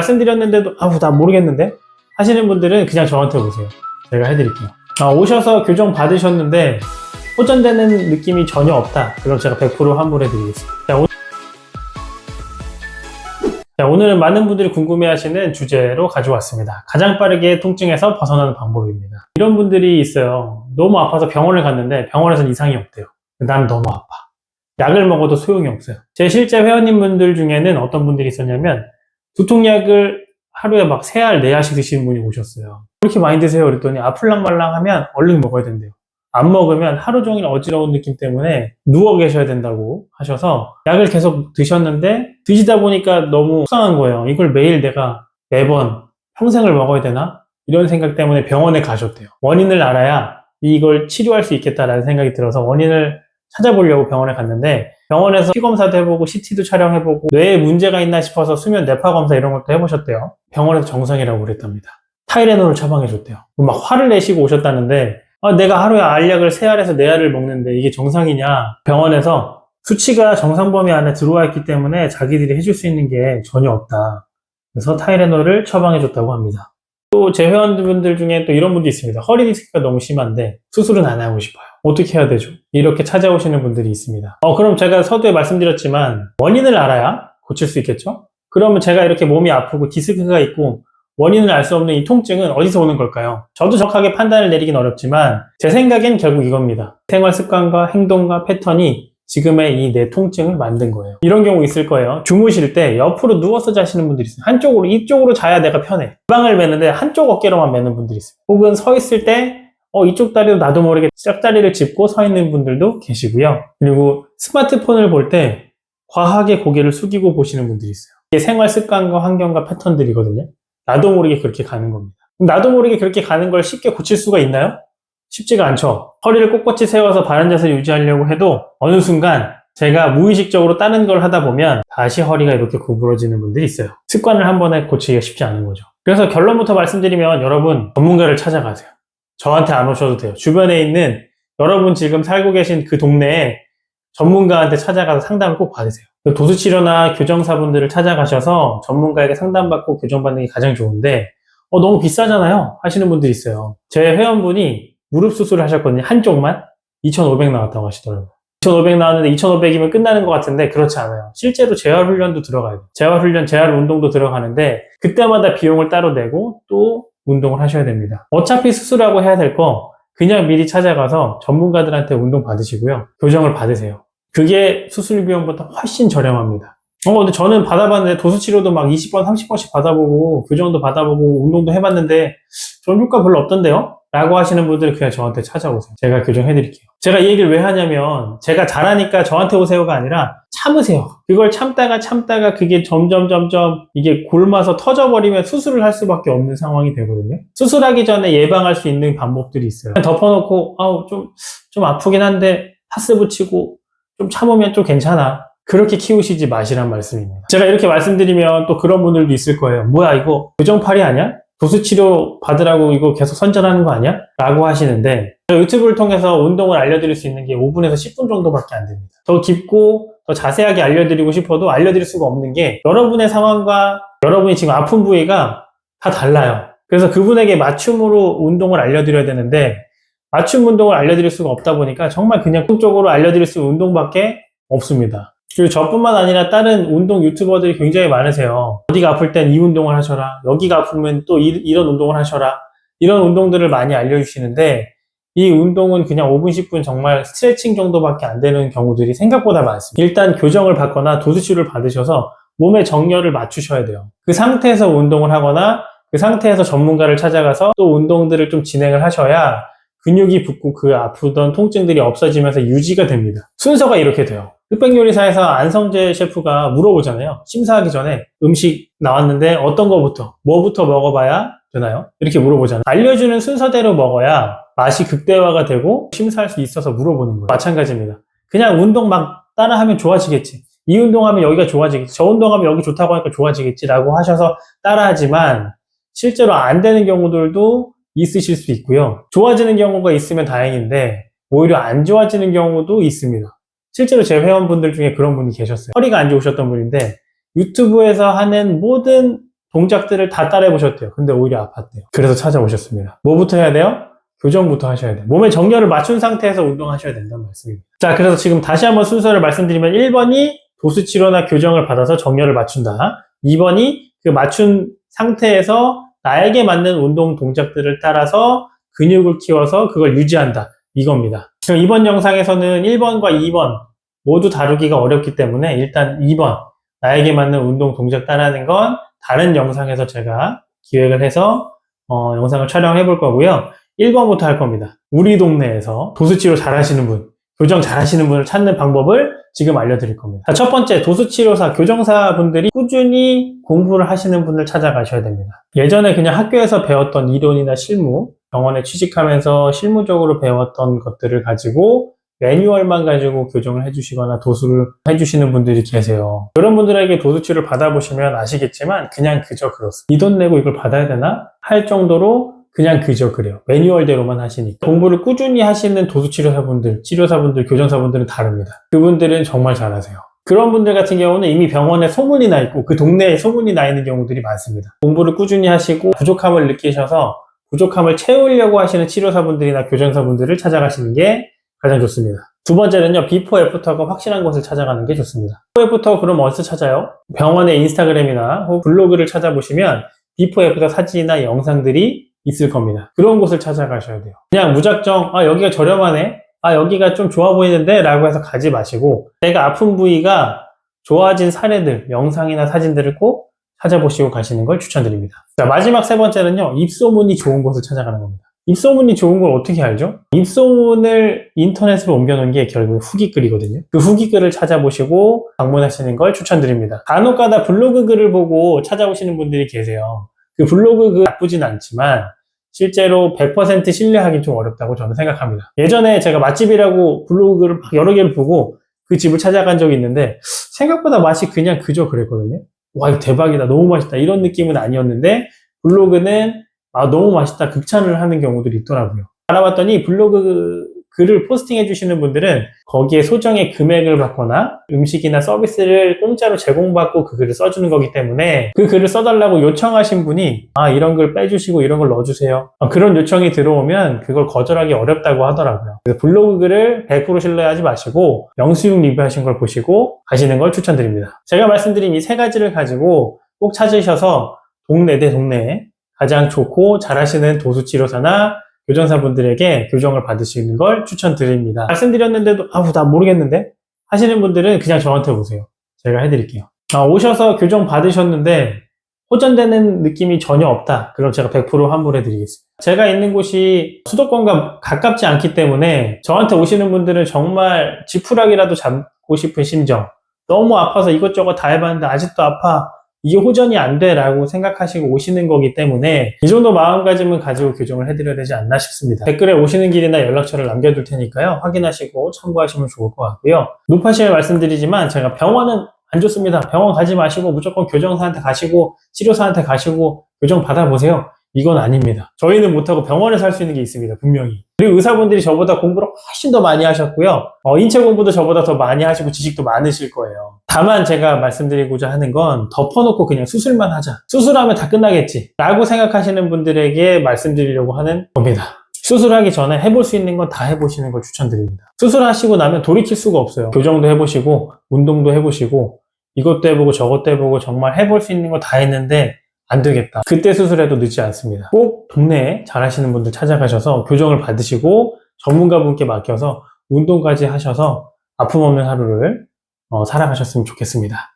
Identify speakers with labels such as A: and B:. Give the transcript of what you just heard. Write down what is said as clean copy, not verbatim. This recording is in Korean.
A: 말씀드렸는데도 나 모르겠는데 하시는 분들은 그냥 저한테 오세요. 제가 해드릴게요. 오셔서 교정 받으셨는데 호전되는 느낌이 전혀 없다. 그럼 제가 100% 환불해드리겠습니다. 오늘은 많은 분들이 궁금해하시는 주제로 가져왔습니다. 가장 빠르게 통증에서 벗어나는 방법입니다. 이런 분들이 있어요. 너무 아파서 병원을 갔는데 병원에서는 이상이 없대요. 난 너무 아파. 약을 먹어도 소용이 없어요. 제 실제 회원님분들 중에는 어떤 분들이 있었냐면 두통약을 하루에 막 3알, 4알씩 드시는 분이 오셨어요. 그렇게 많이 드세요? 그랬더니 아플랑 말랑 하면 얼른 먹어야 된대요. 안 먹으면 하루 종일 어지러운 느낌 때문에 누워 계셔야 된다고 하셔서 약을 계속 드셨는데 드시다 보니까 너무 속상한 거예요. 이걸 매일 내가 매번 평생을 먹어야 되나? 이런 생각 때문에 병원에 가셨대요. 원인을 알아야 이걸 치료할 수 있겠다라는 생각이 들어서 원인을 찾아보려고 병원에 갔는데 병원에서 피검사도 해보고 CT도 촬영해보고 뇌에 문제가 있나 싶어서 수면 뇌파 검사 이런 것도 해보셨대요. 병원에서 정상이라고 그랬답니다. 타이레놀을 처방해줬대요. 막 화를 내시고 오셨다는데 내가 하루에 알약을 3알에서 4알을 먹는데 이게 정상이냐. 병원에서 수치가 정상 범위 안에 들어와 있기 때문에 자기들이 해줄 수 있는 게 전혀 없다. 그래서 타이레놀을 처방해줬다고 합니다. 또 제 회원분들 중에 또 이런 분도 있습니다. 허리 디스크가 너무 심한데 수술은 안 하고 싶어요. 어떻게 해야 되죠? 이렇게 찾아오시는 분들이 있습니다. 그럼 제가 서두에 말씀드렸지만 원인을 알아야 고칠 수 있겠죠? 그러면 제가 이렇게 몸이 아프고 디스크가 있고 원인을 알 수 없는 이 통증은 어디서 오는 걸까요? 저도 정확하게 판단을 내리긴 어렵지만 제 생각엔 결국 이겁니다. 생활 습관과 행동과 패턴이 지금의 이 내 통증을 만든 거예요. 이런 경우 있을 거예요. 주무실 때 옆으로 누워서 자시는 분들이 있어요. 한쪽으로, 이쪽으로 자야 내가 편해. 가방을 매는데 한쪽 어깨로만 매는 분들이 있어요. 혹은 서 있을 때 이쪽 다리도 나도 모르게 짝다리를 짚고 서 있는 분들도 계시고요. 그리고 스마트폰을 볼 때 과하게 고개를 숙이고 보시는 분들이 있어요. 이게 생활 습관과 환경과 패턴들이거든요. 나도 모르게 그렇게 가는 겁니다. 나도 모르게 그렇게 가는 걸 쉽게 고칠 수가 있나요? 쉽지가 않죠. 허리를 꼿꼿이 세워서 바른 자세를 유지하려고 해도 어느 순간 제가 무의식적으로 다른 걸 하다 보면 다시 허리가 이렇게 구부러지는 분들이 있어요. 습관을 한 번에 고치기가 쉽지 않은 거죠. 그래서 결론부터 말씀드리면 여러분 전문가를 찾아가세요. 저한테 안 오셔도 돼요. 주변에 있는 여러분 지금 살고 계신 그 동네에 전문가한테 찾아가서 상담을 꼭 받으세요. 도수치료나 교정사분들을 찾아가셔서 전문가에게 상담받고 교정받는 게 가장 좋은데 너무 비싸잖아요 하시는 분들이 있어요. 제 회원분이 무릎 수술을 하셨거든요. 한쪽만 2,500 나왔다고 하시더라고요. 2,500 나왔는데 2,500이면 끝나는 것 같은데 그렇지 않아요. 실제로 재활훈련도 들어가요. 재활훈련, 재활운동도 들어가는데 그때마다 비용을 따로 내고 또 운동을 하셔야 됩니다. 어차피 수술하고 해야 될 거 그냥 미리 찾아가서 전문가들한테 운동 받으시고요. 교정을 받으세요. 그게 수술 비용보다 훨씬 저렴합니다. 근데 저는 받아봤는데 도수치료도 막 20번, 30번씩 받아보고 교정도 받아보고 운동도 해봤는데 전 효과 별로 없던데요? 라고 하시는 분들은 그냥 저한테 찾아오세요. 제가 교정해드릴게요. 제가 이 얘기를 왜 하냐면 제가 잘하니까 저한테 오세요가 아니라 참으세요. 그걸 참다가 그게 점점 이게 골마서 터져버리면 수술을 할 수밖에 없는 상황이 되거든요. 수술하기 전에 예방할 수 있는 방법들이 있어요. 그냥 덮어놓고 좀 아프긴 한데 파스 붙이고 좀 참으면 좀 괜찮아. 그렇게 키우시지 마시란 말씀입니다. 제가 이렇게 말씀드리면 또 그런 분들도 있을 거예요. 뭐야 이거 교정팔이 아니야? 도수치료 받으라고 이거 계속 선전하는 거 아니야? 라고 하시는데 유튜브를 통해서 운동을 알려드릴 수 있는 게 5분에서 10분 정도밖에 안 됩니다. 더 깊고 더 자세하게 알려드리고 싶어도 알려드릴 수가 없는 게 여러분의 상황과 여러분이 지금 아픈 부위가 다 달라요. 그래서 그분에게 맞춤으로 운동을 알려드려야 되는데 맞춤 운동을 알려드릴 수가 없다 보니까 정말 그냥 통적으로 알려드릴 수 있는 운동밖에 없습니다. 그리고 저뿐만 아니라 다른 운동 유튜버들이 굉장히 많으세요. 어디가 아플 땐 이 운동을 하셔라. 여기가 아프면 또 이런 운동을 하셔라. 이런 운동들을 많이 알려주시는데 이 운동은 그냥 5분, 10분 정말 스트레칭 정도밖에 안 되는 경우들이 생각보다 많습니다. 일단 교정을 받거나 도수치료를 받으셔서 몸의 정렬을 맞추셔야 돼요. 그 상태에서 운동을 하거나 그 상태에서 전문가를 찾아가서 또 운동들을 좀 진행을 하셔야 근육이 붙고 그 아프던 통증들이 없어지면서 유지가 됩니다. 순서가 이렇게 돼요. 흑백요리사에서 안성재 셰프가 물어보잖아요. 심사하기 전에 음식 나왔는데 어떤 거부터, 뭐부터 먹어봐야 되나요? 이렇게 물어보잖아요. 알려주는 순서대로 먹어야 맛이 극대화가 되고 심사할 수 있어서 물어보는 거예요. 마찬가지입니다. 그냥 운동 막 따라하면 좋아지겠지. 이 운동하면 여기가 좋아지겠지. 저 운동하면 여기 좋다고 하니까 좋아지겠지 라고 하셔서 따라하지만 실제로 안 되는 경우들도 있으실 수 있고요. 좋아지는 경우가 있으면 다행인데 오히려 안 좋아지는 경우도 있습니다. 실제로 제 회원분들 중에 그런 분이 계셨어요. 허리가 안 좋으셨던 분인데 유튜브에서 하는 모든 동작들을 다 따라해 보셨대요. 근데 오히려 아팠대요. 그래서 찾아오셨습니다. 뭐부터 해야 돼요? 교정부터 하셔야 돼요. 몸의 정렬을 맞춘 상태에서 운동하셔야 된다는 말씀입니다. 자, 그래서 지금 다시 한번 순서를 말씀드리면 1번이 도수치료나 교정을 받아서 정렬을 맞춘다. 2번이 그 맞춘 상태에서 나에게 맞는 운동 동작들을 따라서 근육을 키워서 그걸 유지한다. 이겁니다. 그럼 이번 영상에서는 1번과 2번 모두 다루기가 어렵기 때문에 일단 2번 나에게 맞는 운동 동작 따라하는 건 다른 영상에서 제가 기획을 해서 영상을 촬영해 볼 거고요. 1번부터 할 겁니다. 우리 동네에서 도수치료 잘하시는 분, 교정 잘하시는 분을 찾는 방법을 지금 알려드릴 겁니다. 자, 첫 번째, 도수치료사, 교정사 분들이 꾸준히 공부를 하시는 분을 찾아가셔야 됩니다. 예전에 그냥 학교에서 배웠던 이론이나 실무, 병원에 취직하면서 실무적으로 배웠던 것들을 가지고 매뉴얼만 가지고 교정을 해주시거나 도수를 해주시는 분들이 계세요. 그런 분들에게 도수치료를 받아보시면 아시겠지만 그냥 그저 그렇습니다. 이 돈 내고 이걸 받아야 되나? 할 정도로 그냥 그저 그래요. 매뉴얼대로만 하시니까. 공부를 꾸준히 하시는 도수치료사분들, 치료사분들, 교정사분들은 다릅니다. 그분들은 정말 잘하세요. 그런 분들 같은 경우는 이미 병원에 소문이 나 있고 그 동네에 소문이 나 있는 경우들이 많습니다. 공부를 꾸준히 하시고 부족함을 느끼셔서 부족함을 채우려고 하시는 치료사분들이나 교정사분들을 찾아가시는 게 가장 좋습니다. 두 번째는요, 비포 애프터가 확실한 곳을 찾아가는 게 좋습니다. 비포 애프터 그럼 어디서 찾아요? 병원의 인스타그램이나 혹은 블로그를 찾아보시면 비포 애프터 사진이나 영상들이 있을 겁니다. 그런 곳을 찾아가셔야 돼요. 그냥 무작정 여기가 저렴하네, 여기가 좀 좋아 보이는데 라고 해서 가지 마시고 내가 아픈 부위가 좋아진 사례들, 영상이나 사진들을 꼭 찾아보시고 가시는 걸 추천드립니다. 자, 마지막 세 번째는요, 입소문이 좋은 곳을 찾아가는 겁니다. 입소문이 좋은 걸 어떻게 알죠? 입소문을 인터넷으로 옮겨놓은 게 결국 후기글이거든요. 그 후기글을 찾아보시고 방문하시는 걸 추천드립니다. 간혹가다 블로그 글을 보고 찾아오시는 분들이 계세요. 그 블로그 글 나쁘진 않지만 실제로 100% 신뢰하기 좀 어렵다고 저는 생각합니다. 예전에 제가 맛집이라고 블로그 글을 막 여러 개를 보고 그 집을 찾아간 적이 있는데 생각보다 맛이 그냥 그저 그랬거든요. 와, 이거 대박이다, 너무 맛있다, 이런 느낌은 아니었는데 블로그는 너무 맛있다, 극찬을 하는 경우들이 있더라고요. 알아봤더니 블로그 글을 포스팅해 주시는 분들은 거기에 소정의 금액을 받거나 음식이나 서비스를 공짜로 제공받고 그 글을 써주는 거기 때문에 그 글을 써달라고 요청하신 분이 이런 글 빼주시고 이런 걸 넣어주세요, 그런 요청이 들어오면 그걸 거절하기 어렵다고 하더라고요. 그래서 블로그 글을 100% 신뢰하지 마시고 영수증 리뷰하신 걸 보시고 가시는 걸 추천드립니다. 제가 말씀드린 이 세 가지를 가지고 꼭 찾으셔서 동네 대 동네에 가장 좋고 잘하시는 도수치료사나 교정사분들에게 교정을 받으시는 걸 추천드립니다. 말씀드렸는데도 나 모르겠는데 하시는 분들은 그냥 저한테 오세요. 제가 해드릴게요. 오셔서 교정 받으셨는데 호전되는 느낌이 전혀 없다, 그럼 제가 100% 환불해드리겠습니다. 제가 있는 곳이 수도권과 가깝지 않기 때문에 저한테 오시는 분들은 정말 지푸라기라도 잡고 싶은 심정, 너무 아파서 이것저것 다 해봤는데 아직도 아파, 이게 호전이 안 돼 라고 생각하시고 오시는 거기 때문에 이 정도 마음가짐을 가지고 교정을 해드려야 되지 않나 싶습니다. 댓글에 오시는 길이나 연락처를 남겨둘 테니까요, 확인하시고 참고하시면 좋을 것 같고요. 높아심을 말씀드리지만 제가 병원은 안 좋습니다, 병원 가지 마시고 무조건 교정사한테 가시고 치료사한테 가시고 교정 받아보세요, 이건 아닙니다. 저희는 못하고 병원에서 할 수 있는 게 있습니다, 분명히. 그리고 의사분들이 저보다 공부를 훨씬 더 많이 하셨고요, 인체 공부도 저보다 더 많이 하시고 지식도 많으실 거예요. 다만 제가 말씀드리고자 하는 건 덮어놓고 그냥 수술만 하자, 수술하면 다 끝나겠지 라고 생각하시는 분들에게 말씀드리려고 하는 겁니다. 수술하기 전에 해볼 수 있는 건 다 해보시는 걸 추천드립니다. 수술하시고 나면 돌이킬 수가 없어요. 교정도 해보시고 운동도 해보시고 이것도 해보고 저것도 해보고 정말 해볼 수 있는 거 다 했는데 안 되겠다, 그때 수술해도 늦지 않습니다. 꼭 동네에 잘하시는 분들 찾아가셔서 교정을 받으시고 전문가분께 맡겨서 운동까지 하셔서 아픔 없는 하루를 살아가셨으면 좋겠습니다.